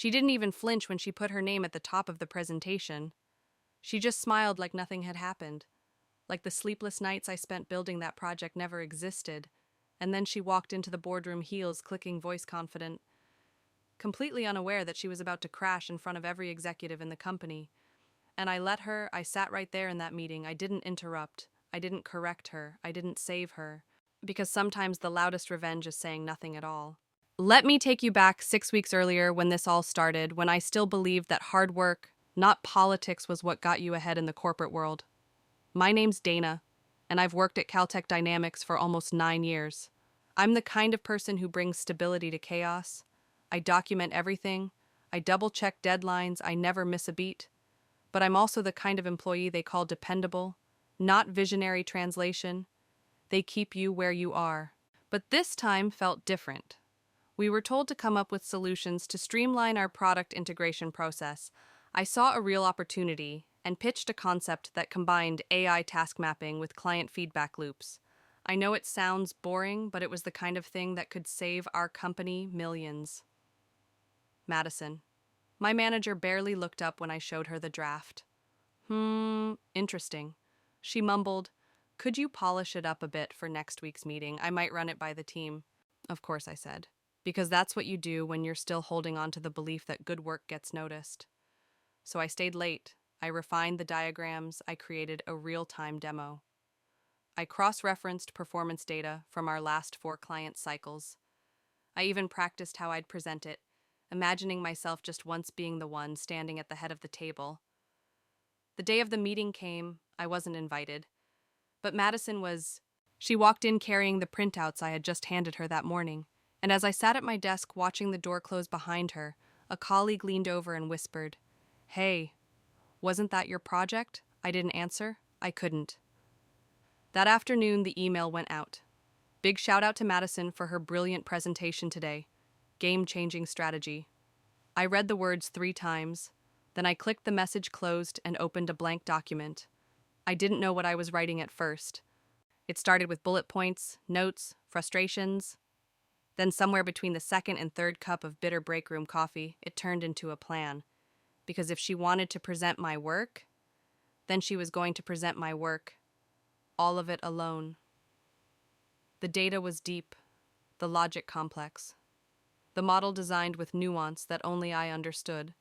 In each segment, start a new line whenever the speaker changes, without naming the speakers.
She didn't even flinch when she put her name at the top of the presentation. She just smiled like nothing had happened, like the sleepless nights I spent building that project never existed. And then she walked into the boardroom, heels clicking, voice confident, completely unaware that she was about to crash in front of every executive in the company. And I let her. I sat right there in that meeting. I didn't interrupt. I didn't correct her. I didn't save her. Because sometimes the loudest revenge is saying nothing at all. Let me take you back 6 weeks earlier when this all started, when I still believed that hard work, not politics, was what got you ahead in the corporate world. My name's Dana, and I've worked at Caltech Dynamics for almost 9 years. I'm the kind of person who brings stability to chaos. I document everything. I double-check deadlines. I never miss a beat. But I'm also the kind of employee they call dependable, not visionary. Translation: they keep you where you are. But this time felt different. We were told to come up with solutions to streamline our product integration process. I saw a real opportunity and pitched a concept that combined AI task mapping with client feedback loops. I know it sounds boring, but it was the kind of thing that could save our company millions. Madison. My manager barely looked up when I showed her the draft. Interesting. She mumbled, "Could you polish it up a bit for next week's meeting? I might run it by the team." Of course, I said. Because that's what you do when you're still holding on to the belief that good work gets noticed. So I stayed late. I refined the diagrams. I created a real-time demo. I cross-referenced performance data from our last 4 client cycles. I even practiced how I'd present it, imagining myself just once being the one standing at the head of the table. The day of the meeting came. I wasn't invited. But Madison was. She walked in carrying the printouts I had just handed her that morning. And as I sat at my desk watching the door close behind her, a colleague leaned over and whispered, "Hey, wasn't that your project?" I didn't answer. I couldn't. That afternoon, the email went out. Big shout out to Madison for her brilliant presentation today. Game-changing strategy. I read the words 3 times. Then I clicked the message closed and opened a blank document. I didn't know what I was writing at first. It started with bullet points, notes, frustrations. Then somewhere between the second and third cup of bitter break room coffee, it turned into a plan. Because if she wanted to present my work, then she was going to present my work, all of it alone. The data was deep, the logic complex, the model designed with nuance that only I understood.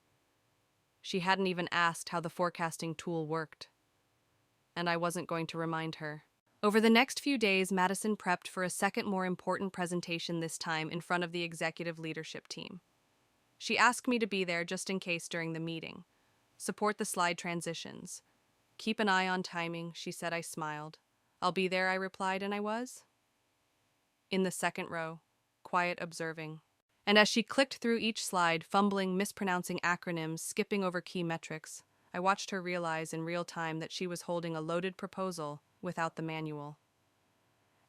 She hadn't even asked how the forecasting tool worked. And I wasn't going to remind her. Over the next few days, Madison prepped for a second, more important presentation, this time in front of the executive leadership team. She asked me to be there just in case during the meeting. Support the slide transitions. Keep an eye on timing, she said. I smiled. "I'll be there," I replied, and I was. In the second row, quiet, observing. And as she clicked through each slide, fumbling, mispronouncing acronyms, skipping over key metrics, I watched her realize in real time that she was holding a loaded proposal without the manual.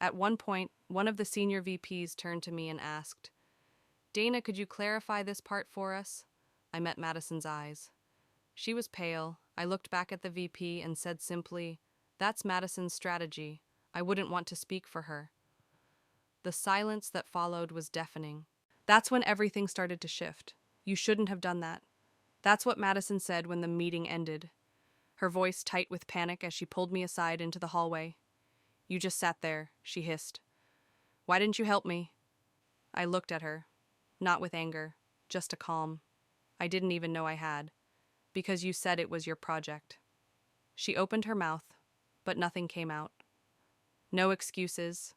At one point, one of the senior VPs turned to me and asked, "Dana, could you clarify this part for us?" I met Madison's eyes. She was pale. I looked back at the VP and said simply, "That's Madison's strategy. I wouldn't want to speak for her." The silence that followed was deafening. That's when everything started to shift. "You shouldn't have done that." That's what Madison said when the meeting ended, her voice tight with panic as she pulled me aside into the hallway. "You just sat there," she hissed. "Why didn't you help me?" I looked at her, not with anger, just a calm. I didn't even know I had. "Because you said it was your project." She opened her mouth, but nothing came out. No excuses,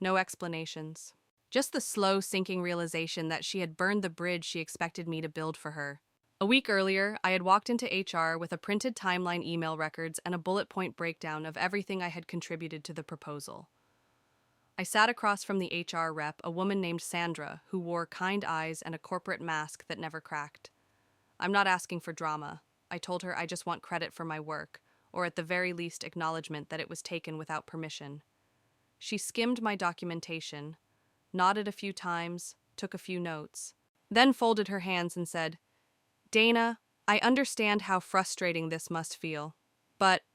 no explanations. Just the slow, sinking realization that she had burned the bridge she expected me to build for her. A week earlier, I had walked into HR with a printed timeline, email records, and a bullet point breakdown of everything I had contributed to the proposal. I sat across from the HR rep, a woman named Sandra, who wore kind eyes and a corporate mask that never cracked. "I'm not asking for drama," I told her. "I just want credit for my work, or at the very least acknowledgement that it was taken without permission." She skimmed my documentation, nodded a few times, took a few notes, then folded her hands and said, "Dana, I understand how frustrating this must feel, but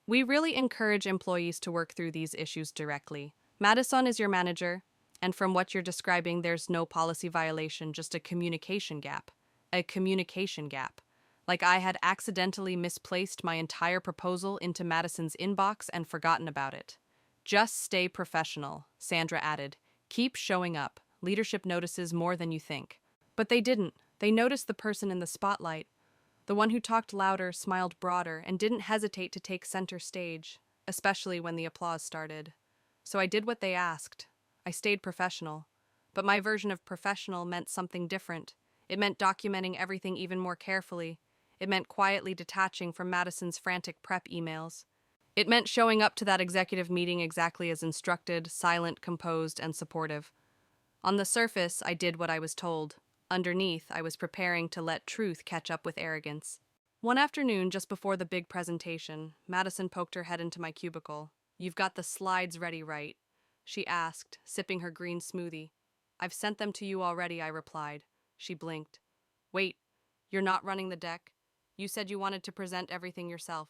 we really encourage employees to work through these issues directly. Madison is your manager, and from what you're describing, there's no policy violation, just a communication gap. a communication gap. Like I had accidentally misplaced my entire proposal into Madison's inbox and forgotten about it. Just stay professional, Sandra added. Keep showing up. Leadership notices more than you think. But they didn't. They noticed the person in the spotlight. The one who talked louder, smiled broader, and didn't hesitate to take center stage, especially when the applause started. So I did what they asked. I stayed professional. But my version of professional meant something different. It meant documenting everything even more carefully. It meant quietly detaching from Madison's frantic prep emails. It meant showing up to that executive meeting exactly as instructed, silent, composed, and supportive. On the surface, I did what I was told. Underneath, I was preparing to let truth catch up with arrogance. One afternoon, just before the big presentation, Madison poked her head into my cubicle. "You've got the slides ready, right?" she asked, sipping her green smoothie. "I've sent them to you already," I replied. She blinked. "Wait, you're not running the deck? You said you wanted to present everything yourself."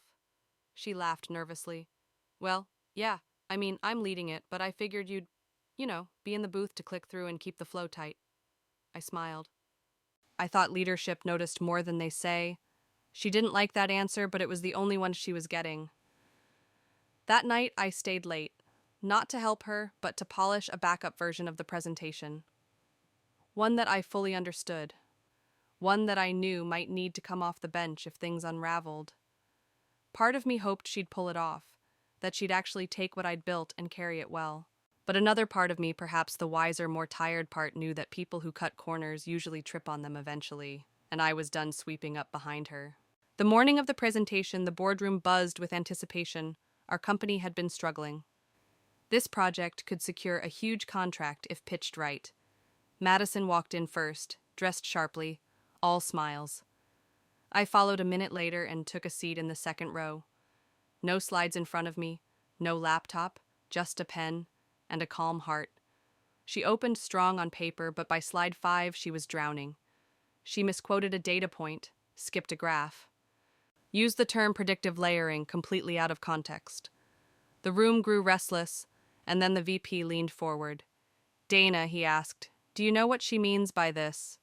She laughed nervously. "Well, yeah, I'm leading it, but I figured you'd, be in the booth to click through and keep the flow tight." I smiled. I thought leadership noticed more than they say. She didn't like that answer, but it was the only one she was getting. That night, I stayed late. Not to help her, but to polish a backup version of the presentation. One that I fully understood. One that I knew might need to come off the bench if things unraveled. Part of me hoped she'd pull it off, that she'd actually take what I'd built and carry it well. But another part of me, perhaps the wiser, more tired part, knew that people who cut corners usually trip on them eventually, and I was done sweeping up behind her. The morning of the presentation, the boardroom buzzed with anticipation. Our company had been struggling. This project could secure a huge contract if pitched right. Madison walked in first, dressed sharply, all smiles. I followed a minute later and took a seat in the second row. No slides in front of me, no laptop, just a pen and a calm heart. She opened strong on paper, but by slide 5 she was drowning. She misquoted a data point, skipped a graph. Used the term predictive layering completely out of context. The room grew restless, and then the VP leaned forward. "Dana," he asked, "do you know what she means by this?"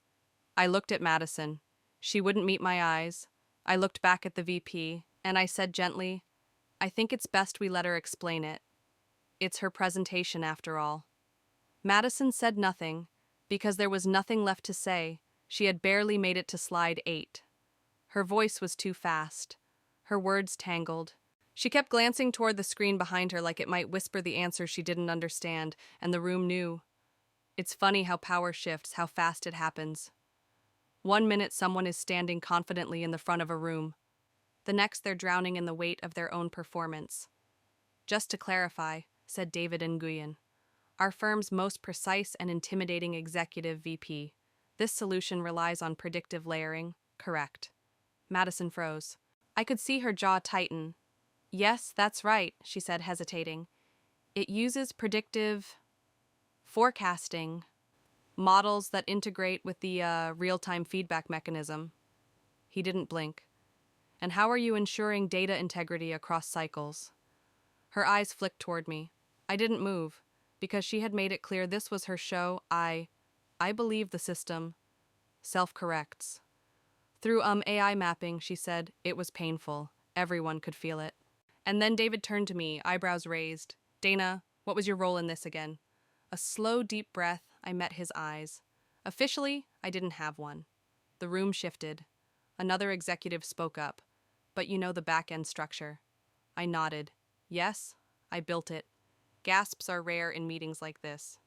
I looked at Madison. She wouldn't meet my eyes. I looked back at the VP, and I said gently, "I think it's best we let her explain it. It's her presentation after all." Madison said nothing, because there was nothing left to say. She had barely made it to slide 8. Her voice was too fast. Her words tangled. She kept glancing toward the screen behind her like it might whisper the answer she didn't understand, and the room knew. It's funny how power shifts, how fast it happens. One minute someone is standing confidently in the front of a room. The next they're drowning in the weight of their own performance. "Just to clarify," said David Nguyen, "our firm's most precise and intimidating executive VP. This solution relies on predictive layering, correct?" Madison froze. I could see her jaw tighten. "Yes, that's right," she said, hesitating. "It uses predictive forecasting models that integrate with the real-time feedback mechanism." He didn't blink. "And how are you ensuring data integrity across cycles?" Her eyes flicked toward me. I didn't move, because she had made it clear this was her show. I believe the system self-corrects. Through AI mapping, she said. It was painful. Everyone could feel it. And then David turned to me, eyebrows raised. "Dana, what was your role in this again?" A slow, deep breath. I met his eyes. Officially, I didn't have one. The room shifted. Another executive spoke up. "But you know the back-end structure." I nodded. "Yes, I built it." Gasps are rare in meetings like this.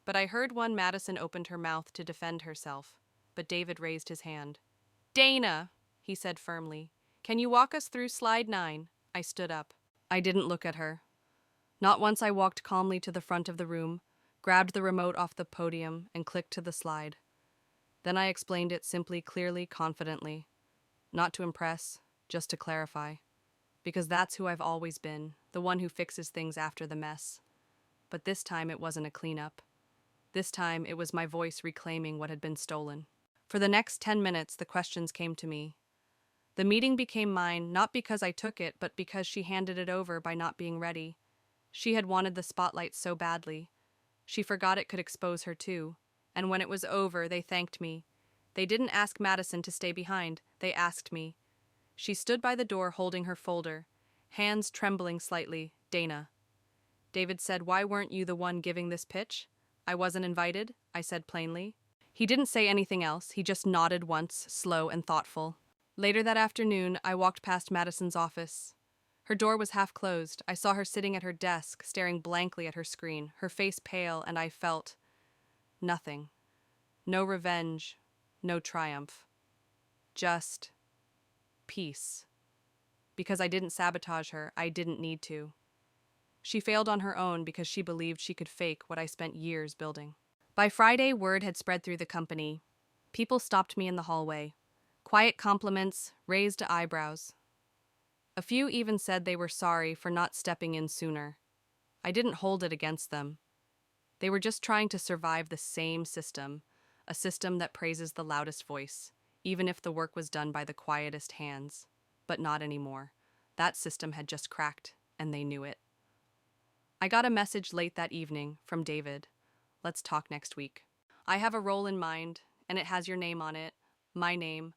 But I heard one. Madison opened her mouth to defend herself, but David raised his hand. "Dana," he said firmly, "can you walk us through slide 9? I stood up. I didn't look at her. Not once. I walked calmly to the front of the room, grabbed the remote off the podium, and clicked to the slide. Then I explained it simply, clearly, confidently. Not to impress, just to clarify. Because that's who I've always been, the one who fixes things after the mess. But this time it wasn't a cleanup. This time it was my voice reclaiming what had been stolen. For the next 10 minutes, the questions came to me. The meeting became mine, not because I took it, but because she handed it over by not being ready. She had wanted the spotlight so badly. She forgot it could expose her too. And when it was over, they thanked me. They didn't ask Madison to stay behind, they asked me. She stood by the door holding her folder, hands trembling slightly. Dana. David said, "Why weren't you the one giving this pitch?" "I wasn't invited," I said plainly. He didn't say anything else, he just nodded once, slow and thoughtful. Later that afternoon, I walked past Madison's office. Her door was half closed. I saw her sitting at her desk, staring blankly at her screen, her face pale, and I felt nothing. No revenge, no triumph. Just peace. Because I didn't sabotage her, I didn't need to. She failed on her own because she believed she could fake what I spent years building. By Friday, word had spread through the company. People stopped me in the hallway. Quiet compliments, raised eyebrows. A few even said they were sorry for not stepping in sooner. I didn't hold it against them. They were just trying to survive the same system, a system that praises the loudest voice, even if the work was done by the quietest hands. But not anymore. That system had just cracked, and they knew it. I got a message late that evening from David. "Let's talk next week. I have a role in mind, and it has your name on it. My name.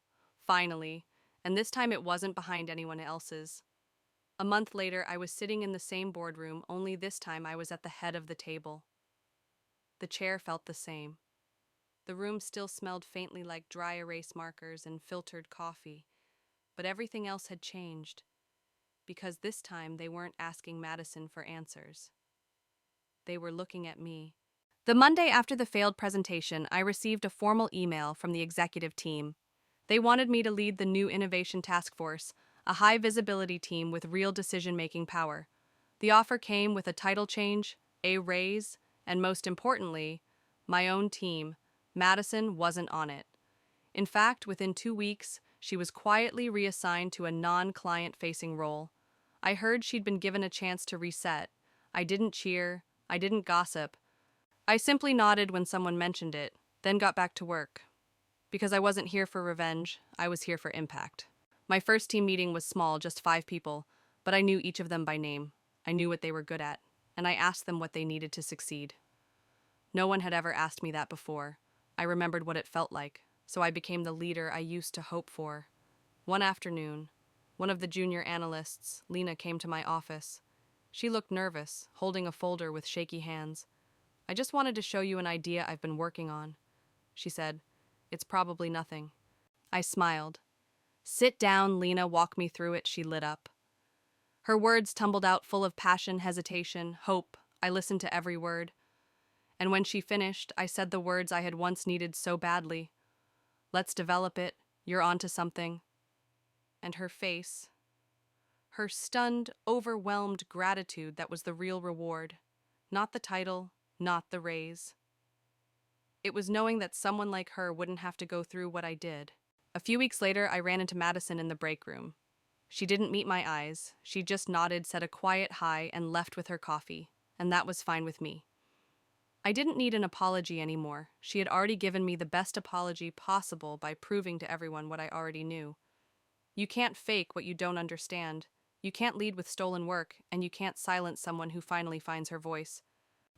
Finally. And this time it wasn't behind anyone else's." A month later, I was sitting in the same boardroom, only this time I was at the head of the table. The chair felt the same. The room still smelled faintly like dry erase markers and filtered coffee. But everything else had changed. Because this time they weren't asking Madison for answers. They were looking at me. The Monday after the failed presentation, I received a formal email from the executive team. They wanted me to lead the new Innovation Task Force, a high-visibility team with real decision-making power. The offer came with a title change, a raise, and most importantly, my own team. Madison wasn't on it. In fact, within 2 weeks, she was quietly reassigned to a non-client-facing role. I heard she'd been given a chance to reset. I didn't cheer. I didn't gossip. I simply nodded when someone mentioned it, then got back to work. Because I wasn't here for revenge, I was here for impact. My first team meeting was small, just 5 people, but I knew each of them by name. I knew what they were good at, and I asked them what they needed to succeed. No one had ever asked me that before. I remembered what it felt like, so I became the leader I used to hope for. One afternoon, one of the junior analysts, Lena, came to my office. She looked nervous, holding a folder with shaky hands. "I just wanted to show you an idea I've been working on," she said. "It's probably nothing." I smiled. "Sit down, Lena, walk me through it," she lit up. Her words tumbled out full of passion, hesitation, hope. I listened to every word. And when she finished, I said the words I had once needed so badly. "Let's develop it. You're onto something." And her face, her stunned, overwhelmed gratitude, that was the real reward. Not the title, not the raise. It was knowing that someone like her wouldn't have to go through what I did. A few weeks later, I ran into Madison in the break room. She didn't meet my eyes. She just nodded, said a quiet hi, and left with her coffee. And that was fine with me. I didn't need an apology anymore. She had already given me the best apology possible by proving to everyone what I already knew. You can't fake what you don't understand. You can't lead with stolen work, and you can't silence someone who finally finds her voice.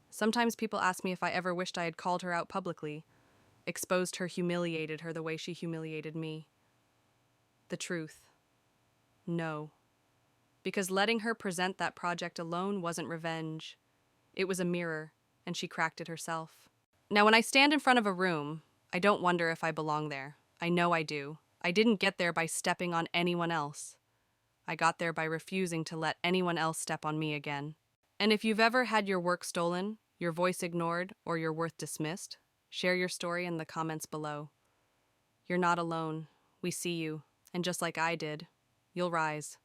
Sometimes people ask me if I ever wished I had called her out publicly, exposed her, humiliated her the way she humiliated me. The truth: no. Because letting her present that project alone wasn't revenge. It was a mirror, and she cracked it herself. Now, when I stand in front of a room, I don't wonder if I belong there. I know I do. I didn't get there by stepping on anyone else. I got there by refusing to let anyone else step on me again. And if you've ever had your work stolen, your voice ignored, or your worth dismissed, share your story in the comments below. You're not alone. We see you, and just like I did, you'll rise.